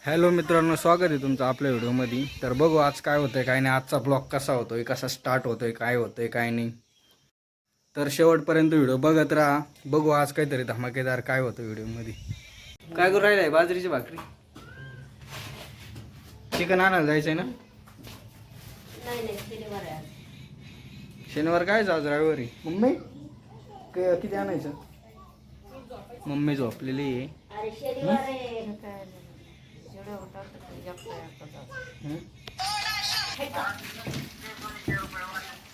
Hello मित्रांनो, स्वागत आहे तुमचं आपल्या व्हिडिओमध्ये. तर बघू आज काय होतंय काय नाही, आजचा ब्लॉग कसा होतोय, कसा स्टार्ट होतोय, काय होतंय काय नाही. तर शेवटपर्यंत व्हिडिओ बघत राहा. बघू आज काहीतरी धमाकेदार काय होतं व्हिडिओमध्ये. काय करू राहिलाय? बाजरीची भाकरी. चिकन आणायला जायचंय ना? शनिवार काय आज रविवारी. मम्मी किती आणायचं? मम्मी झोपलेली आहे.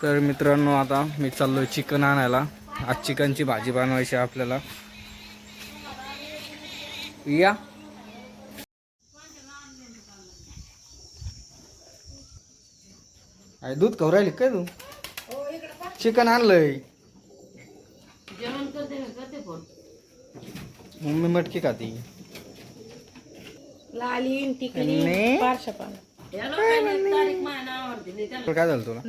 तर मित्रांनो, आता मी चाललोय चिकन आणायला. आज चिकनची भाजी बनवायची आपल्याला. या आई दूध खाऊ राहिली काय तू? चिकन आणलंय. मम्मी मटकी खाती. लाली टिकली पारशा पान. काय झालं तुला?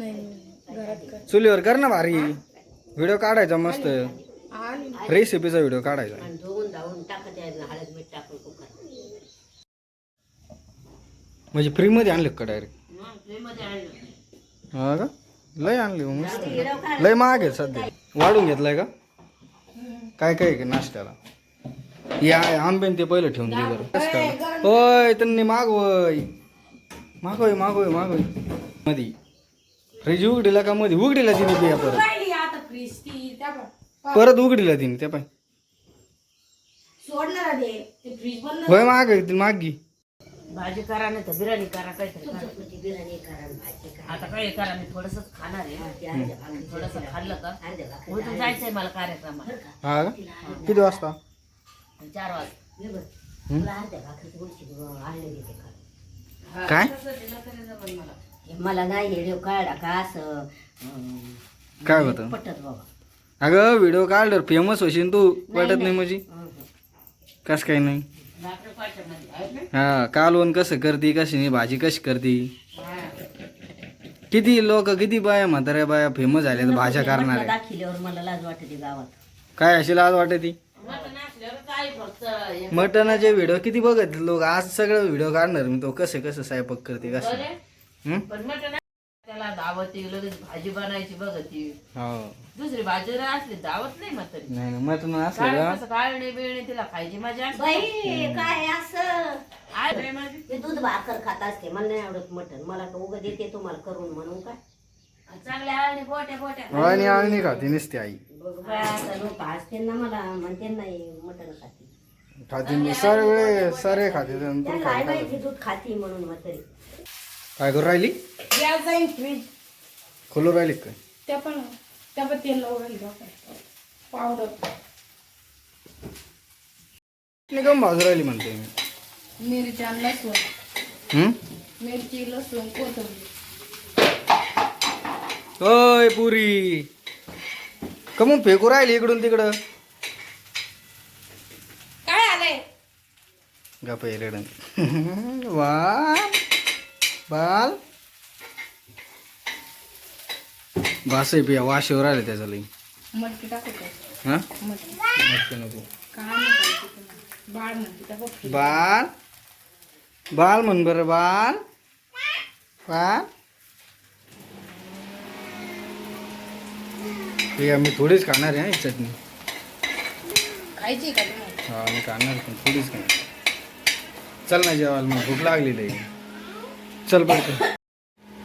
घरात चुलीवर कर ना भारी व्हिडिओ काढायचा, मस्त रेसिपीचा व्हिडिओ काढायचा. म्हणजे फ्री मध्ये आणले का डायरेक्ट? हा का, लय आणली मस्त. लय महाग आहे सध्या. वाढून घेतलाय का? काय काय का नाश्त्याला? या आंबेन ते पहिलं ठेवून दे बरं. होय त्यांनी मागवय मागवय मागवय मागवय मधी फ्रीज उघडीला का मध्ये उघडीला तिने बिया परत उघडीला तिने त्या पाय होय माग मागी भाजी करा नाही तर बिर्याणी करा, काहीतरी बिर्याणी करा. आता काय करा, मी थोडस खाणार आहे. थोडस खाल्लं का उठून जायचंय मला कार्यक्रमाला. हा का? किती वाजता? 4 वाजता. काय मला नाही व्हिडिओ काढा का असं काय होतं? पटत बाबा. अगं व्हिडिओ काढल्यावर फेमस होशील तू. पटत नाही म्हणजे कस काय नाही? हा, कालवण कसं करते, कशी नाही भाजी कशी करते. किती लोक, किती बाया, म्हाताऱ्या बाया फेमस झाल्या भाज्या करणाऱ्या. दाखिल्यावर मला लाज वाटते गावात. काय अशी लाज वाटते? मटणाचे व्हिडिओ किती बघत लोक. आज सगळं व्हिडिओ काढणार मी, तो कसं कसं स्वयंपाक करते कसं. त्याला दावत लगेच भाजी बनायची बघती. हो, दुसरी भाजी असली दावत नाही मग तरी. नाही मटण असलं काळणी बिळणी तिला खायची मजा. काय असं ते दूध भाकर खात असते. मला नाही आवडत मटण. मला तर उगत येते तुम्हाला करून म्हणून काय चांगल्या आळणी गोट्या गोट्या आणि आळणी खाते नसते आई. लोक असते ना मला म्हणते नाही मटण खाते. खाते सर्व सारे खाते. काय माहिती दूध खाती म्हणून मग तरी. काय करू राहिली? फ्रीज खोलू राहिली काय? त्या पण तेल लावून पावडर कम बाजू राहिली म्हणते मी. मिरच्या लसूण, मिरची लसूण कोथिंबीर. ओय पुरी कमून फेकू राहिली इकडून तिकडं. काय आलंय? गप रेडन वा बाल वास आहे पिया. वास येऊ राहिले त्याचा लई. मटकी टाकत हा मटकी नको. बाळ म्हणते त्या बघ. बाल बाल म्हण बरं. बाल बाल पिया मी थोडीच खाणार आहे ही चटणी. खायची का तुम्हाला? हा मी खाणार पण थोडीच खाणार. चल ना जेवायला, मग भूक लागलेली आहे. चल पडतो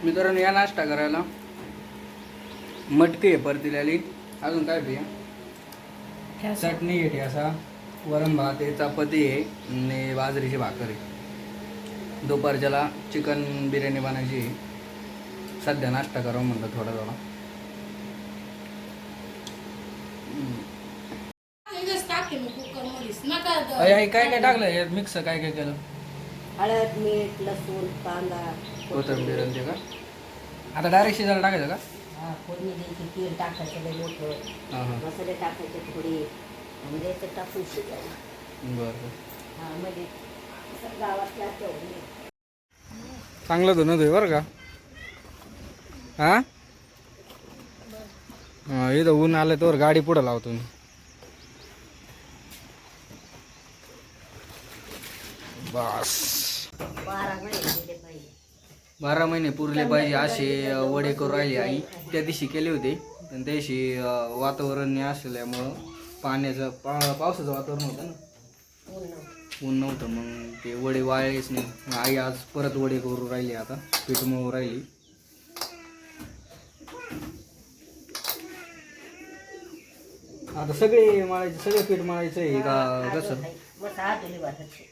मित्रांनो, या नाश्ता करायला. मटकी आहे परतील्याली. अजून काय पिया? चटणी आहे असा, वरण भात आहे, चपाती आहे आणि बाजरीची भाकर आहे. दुपारच्याला चिकन बिर्याणी बनायची आहे. सध्या नाश्ता करावं म्हणलं थोडा थोडा. काय काय टाकलं यात मिक्स? काय काय केलं? हळद, मीठ, लसूण, कांदा, कोथिंबीर ते का? आता डायरेक्ट शिजायला टाकायचं का? फोडणी द्यायची. तेल टाकायचं लय मोठं, मसाले टाकायचे थोडे, म्हणजे ते टाकून शिजायला. बरं. हा म्हणजे गावातल्या चांगलं धुणं धुय बरं का. हा इथं ऊन आलं तर गाडी पुढं लावतो मी. बस 12 महिने गेले पाहिजे. 12 महिने पुरले पाहिजे असे वडे करून राहिले आई. त्या दिवशी केले होते पण त्या दिवशी वातावरण असल्यामुळं पावसाचं वातावरण होतं ना, ऊन नव्हतं, मग ते वडे वाळलेच नाही. मग आई आज परत वडे करून राहिली, आता पीठ मळून राहिली. आता सगळे मळायचे, सगळे पीठ मळायचं आहे का कसं? मग आदुली भाताची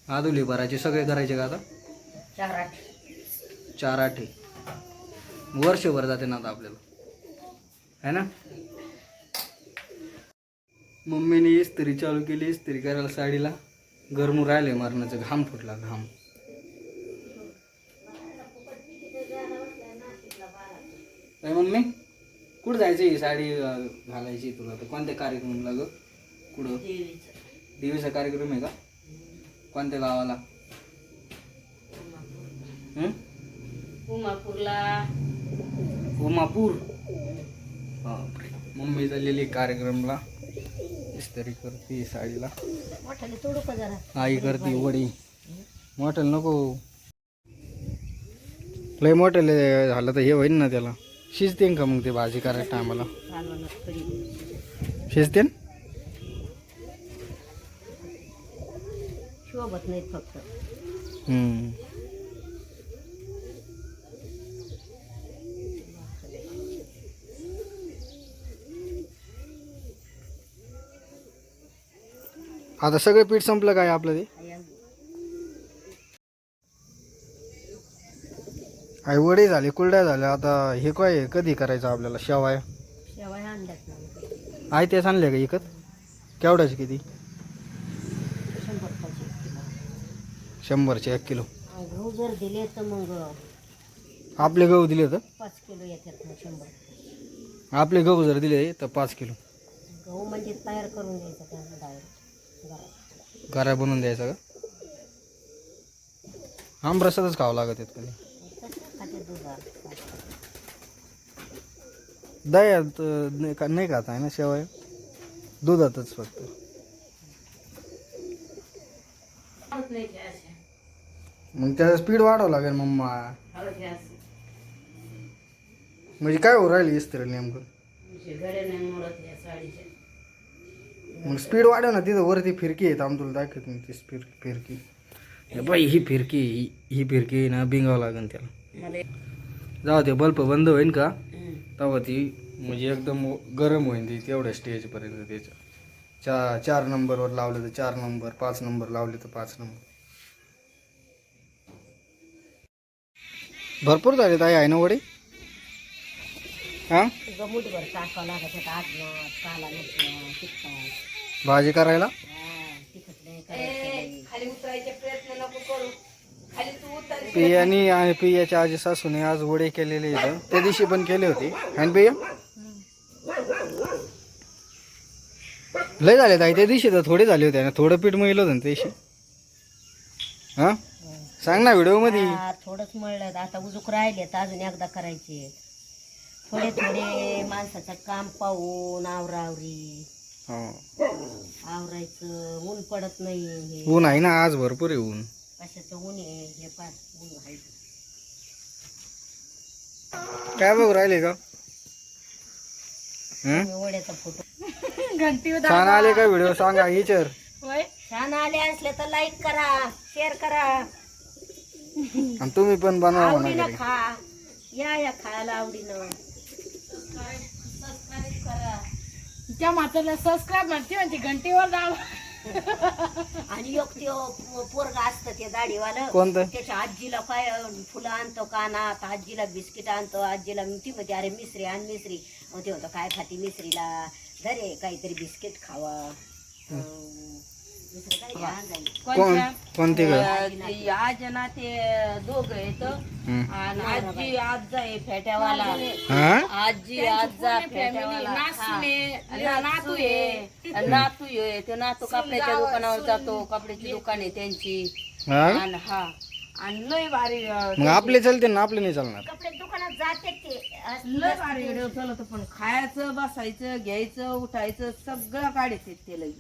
आदुली भरायचे सगळे करायचे का आता? 4-8 4-8 वर्षभर जाते ना आता आपल्याला, है ना. मम्मीने इस्त्री चालू केली, इस्त्री करायला साडीला. गरमू राहिले मरणाचं, घाम फुटला घाम. काय मम्मी कुठं जायचं ही साडी घालायची तुला? तर कोणत्या कार्यक्रमाला ग? कुठं? देवीचा कार्यक्रम आहे का? कोणत्या गावाला? उमापूरला. उमापूर. बापरे. मम्मी चाललेली कार्यक्रमला, इस्त्री करते साडीला. मोठाले तोडू का जरा? आई करते वडी. मोठ्याला नको, लय मोठ्याले झालं तर हे होईन ना, त्याला शिजते का मग ते भाजी करायच्या टायमाला? शिजते शोभत नाही फक्त. आता सगळं पीठ संपलं काय आपलं ते? आई वडे झाले, कुरड्या झाल्या. आता हे काय आहे? कधी करायचं आपल्याला? शेवाया आणल्यात ना. आई तेच आणले का इकत? केवढ्याचे किती? 100चे 1 किलो. गहू जर दिले तर मग आपले गहू दिले तर 5 किलो येतात ना. 100 आपले गहू जर दिले तर 5 किलो गहू म्हणजे तयार करून द्यायचं त्यांना डायरेक्ट घरा बनवून द्यायचा का? आमरसातच खावं लागत आहेत कधी. दह्यात नाही खात आहे ना शेवया, दुधातच फक्त. मग त्याचं स्पीड वाढवावं लागेल मम्मा. म्हणजे काय हो राहिली इस्त्री नेमकं? मग स्पीड वाढव ना, तिथं वरती फिरकी आहे. आम तुला दाखवत नाही ती फिरकी. बाई ही फिरकी, ही फिरकी ना बिंगावं लागेल त्याला. जाऊ ते बल्ब बंद होईन का तेव्हा ती म्हणजे एकदम गरम होईन ती तेवढ्या स्टेजपर्यंत. त्याच्या 4 नंबरवर लावले तर 4 नंबर, 5 नंबर लावले तर 5 नंबर. भरपूर झाले ताई आहे ना वडे? हां गमुटभर टाकावं लागत होतं आजनात, काला मिरच्या, तिखट. भाजी करायला तिखट नाही करायचं. खाली उतरायचे प्रयत्न नको करू. खाली तू उतर. पियानी आणि पियाच्या आजी सासूने आज वडे केलेले इथं. त्या दिवशी पण केले होते आणि पिया लय झाले ताई. त्या दिवशी तर थोडे झाले होते ना, थोडं पीठ मळलं होतं ना त्या दिवशी. हां सांग ना व्हिडिओ मध्ये. थोडंच मळलं, आता उजूक राहिले तर अजून एकदा करायचे. थोडे थोडे माणसाचं काम पाहून आवरावरी आवरायचं. ऊन पडत नाही. ऊन आहे ना आज भरपूर आहे ऊन. कशाचं ऊन आहे हे पार ऊन आहे. काय बघ राहिले का? वड्याचा फोटो घंटी छान आले का व्हिडिओ? सांगा विचार. छान आले असले तर लाईक करा, शेअर करा आणि तुम्ही पण बनवा म्हणा आवडीनं घरी. खा. या खायला आवडीनं. सबस्क्राईब करा. त्या म्हाताऱ्याला सबस्क्राईब म्हणते घंटीवर दाबा. आणि एक ते पोरगा असतं ते दाढीवालं, कोणतं? त्याच्या आजीला काय फुलं आणतो कानात, आजीला बिस्किट आणतो, आजीला ती म्हणते अरे मिसरी आण मिसरी. मग ते होतं काय खाती मिसरीला? घरे काहीतरी बिस्किट खावा. दुसरं काय ध्यान जाईल. कोणते ग? आज ना ते दोघं येत आणि आजी आज आहे फेट्यावाला. आजी आजा फेट्यावाला. नातू आहे, नातू आहे. ते नातू कपड्याच्या दुकानावर जातो, कपड्याची दुकान आहे त्यांची. आणि हा आणि लय भारी. मग आपले चालते ना, आपले नाही चालणार. कपडे दुकानात जाते ते लय भारी व्हिडिओ चालत. पण खायचं, बसायचं, घ्यायचं, उठायचं सगळं काढायचं ते लई.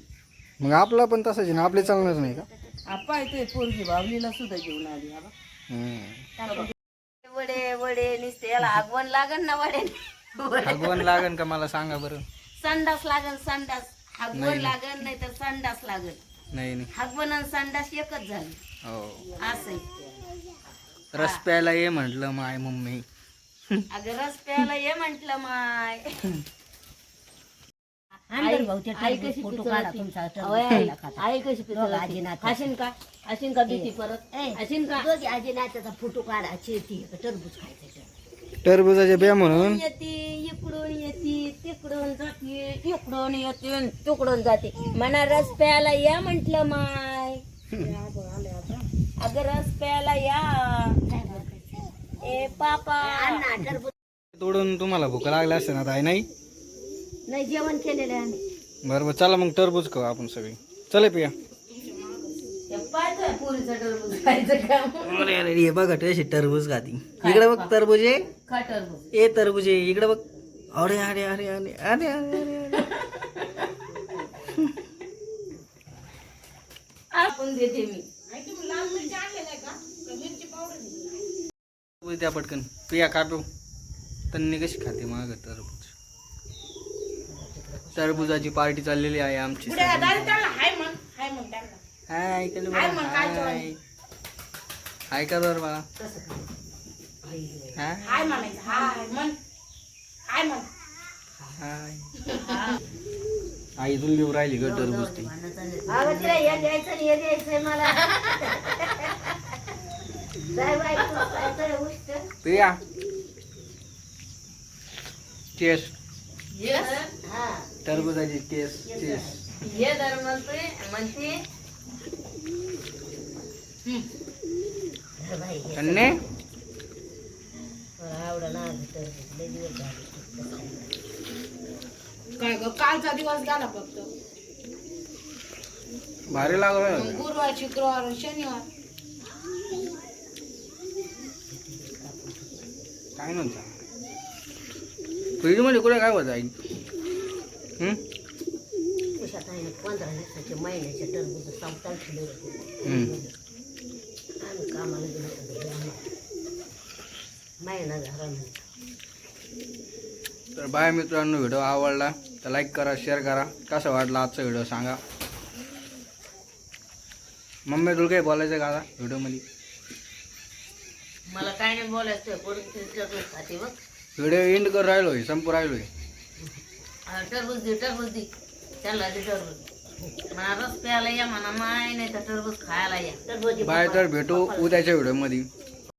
मग आपला पण तसाच आहे ना, आपले चालणार नाही का? पाय ते पोरगी बावलीला सुद्धा घेऊन आली हा बा. वडे वडे नुसते याला आगवण लागन ना वडे भगवान लागन का मला सांगा बरं. संडास लागन संडास हागवण लागन नाही तर संडास लागन. नाही नाही. हागवण आणि संडास एकच झाली हो. असं रस प्यायला ये म्हटलं माय मम्मी. अगं रस प्यायला ये म्हंटल माय. आई कशी खाशीन का खाशीन का भीती परत खाशीन का आजीनाचा फोटो काढायची ती टरबूज खायचं. टरबुजाच्या बिया म्हणून येते इकडून येते तिकडून जाते इकडून येते तिकडून जाते म्हणा रस प्यायला या म्हंटल माय. अगं रस प्यायला या ए पापा. तोडून तुम्हाला भूक लागली असते ना ताई. नाही नाही जेवण केलेलं आहे आम्ही. बरोबर चला मग टरबूज खाऊ आपण सगळी. चले पिया. पुरीचं टरबूज खायचं का अरे अरे हे बघा कशी टरबूज खाती. इकडे बघ टरबूज आहे. खा टरबूज. ए टरबूज आहे इकडे बघ. अरे अरे अरे अरे अरे अरे अरे. आपण देते मी. टरबूज द्या पटकन. पिया काटू. तन्नी कशी खाते माग टरबूज. टरबुजाची पार्टी चाललेली आहे आमची. हाय केलं बरं. हाय हाय कर बरं मला. हाय हाय. आई तुला देऊ राहिली ग टरबूज ती. अगं तिला हे द्यायचं आणि हे द्यायचंय मला. जाय बाई, तू काय तर उष्ट. पिया टेस्ट. हा टरबुजाची टेस्ट टेस्ट. ये दर म्हणते बाई तन्ने आवडं ना टरबूज लय दिवस झाले. काय ग कालचा दिवस गेला फक्त. भारी लागलं. गुरुवार शुक्रवार शनिवार काय म्हणता फ्रीज मध्ये कुठे काय होत आई. उशात आहे ना 15 दिवसाचे महिन्याचे टरबूज संपताना ठेवले होते. आम्ही कामाला गेलो होतो महिना झाला नाही. तर बाय मित्रांनो, व्हिडिओ आवडला तर लाईक करा, शेअर करा. कसा वाटला आजचा व्हिडिओ सांगा. मम्मी तुला काही बोलायचं का आता व्हिडिओमध्ये. मला काय नाही बोलायचं. टरबूज खाते बघ. व्हिडिओ एंड कर राहिलोय, संपू राहिलोय. टरबूज दे टरबूज दे त्याला दे टरबूज. मला रस प्यायला या म्हणा माय नाही तर टरबूज खायला या. टरबूज बाय तर भेटू उद्याच्या व्हिडिओमध्ये.